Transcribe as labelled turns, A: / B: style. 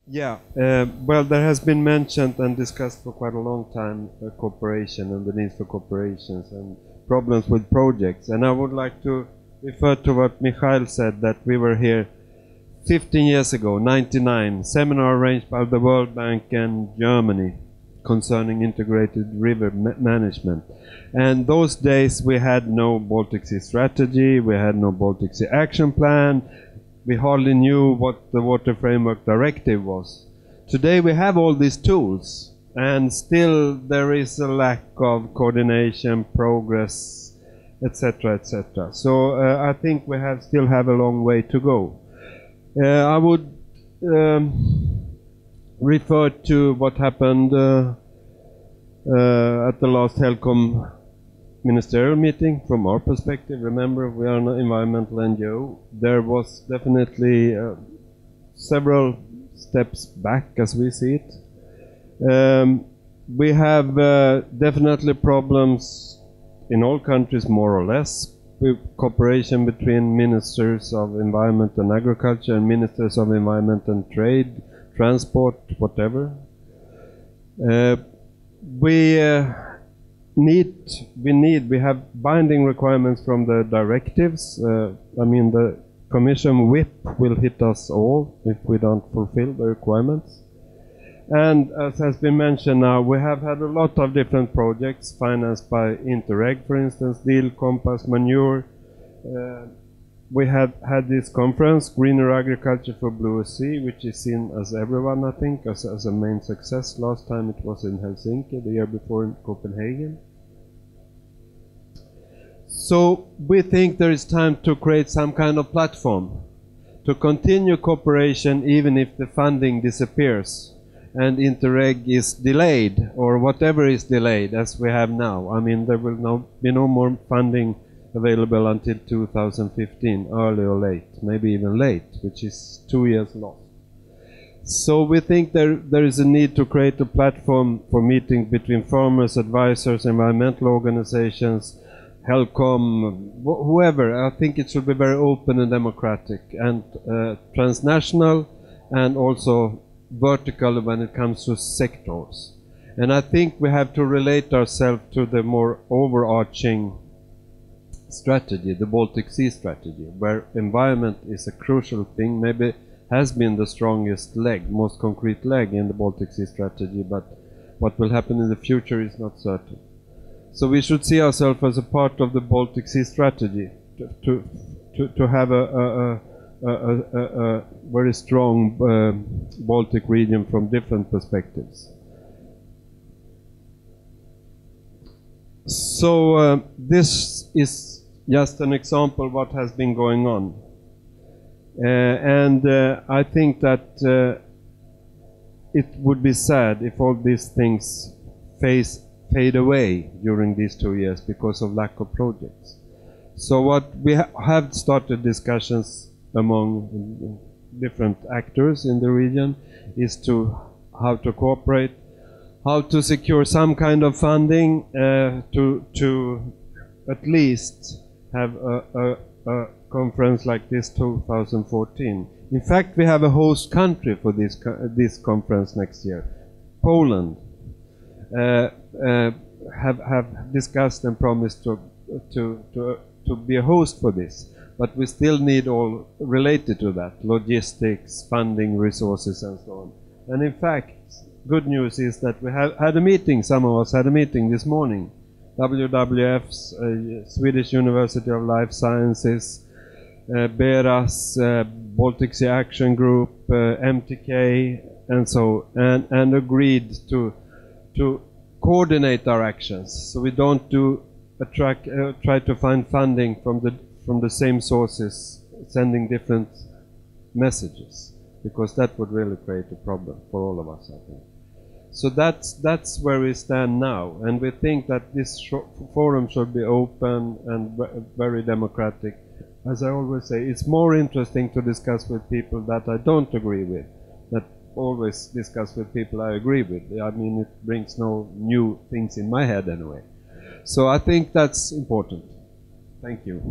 A: Yeah, well, there has been mentioned and discussed for quite a long time cooperation and the need for cooperations and problems with projects. And I would like to refer to what Mikhail said, that we were here 15 years ago, 99, seminar arranged by the World Bank and Germany concerning integrated river management. And those days we had no Baltic Sea strategy, we had no Baltic Sea action plan, we hardly knew what the Water Framework Directive was. Today we have all these tools, and still there is a lack of coordination, progress, etc., etc. So I think we still have a long way to go. I would refer to what happened at the last HELCOM Ministerial Meeting. From our perspective, remember, we are an environmental NGO. There was definitely several steps back as we see it. We have definitely problems in all countries, more or less, with cooperation between ministers of environment and agriculture and ministers of environment and trade, transport, whatever. We have binding requirements from the directives. I mean, the Commission whip will hit us all if we don't fulfill the requirements. And as has been mentioned now, we have had a lot of different projects financed by Interreg, for instance, Deal, Compass, Manure. We have had this conference, Greener Agriculture for Blue Sea, which is seen as everyone, I think, as a main success. Last time it was in Helsinki, the year before in Copenhagen. So we think there is time to create some kind of platform to continue cooperation even if the funding disappears and Interreg is delayed, or whatever is delayed as we have now. I mean, there will be no more funding available until 2015, early or late, maybe even late, which is 2 years lost. So we think there is a need to create a platform for meetings between farmers, advisors, environmental organizations, HELCOM, whoever. I think it should be very open and democratic and transnational and also vertical when it comes to sectors. And I think we have to relate ourselves to the more overarching strategy, the Baltic Sea strategy, where environment is a crucial thing, maybe has been the strongest leg, most concrete leg in the Baltic Sea strategy, but what will happen in the future is not certain. So we should see ourselves as a part of the Baltic Sea strategy to have a very strong Baltic region from different perspectives. So this is just an example of what has been going on. And I think that it would be sad if all these things fade away during these 2 years because of lack of projects. So what we have started discussions among different actors in the region is how to cooperate, how to secure some kind of funding to at least have a conference like this 2014. In fact, we have a host country for this conference next year. Poland have discussed and promised to be a host for this. But we still need all related to that, logistics, funding, resources, and so on. And in fact, good news is that we have had a meeting, some of us had a meeting this morning. WWF's Swedish University of Life Sciences, BERA's Baltic Sea Action Group, MTK, and agreed to coordinate our actions. So we don't try to find funding from the same sources, sending different messages, because that would really create a problem for all of us, I think. So that's where we stand now, and we think that this forum should be open and very democratic. As I always say, it's more interesting to discuss with people that I don't agree with, than always discuss with people I agree with. I mean, it brings no new things in my head anyway. So I think that's important. Thank you.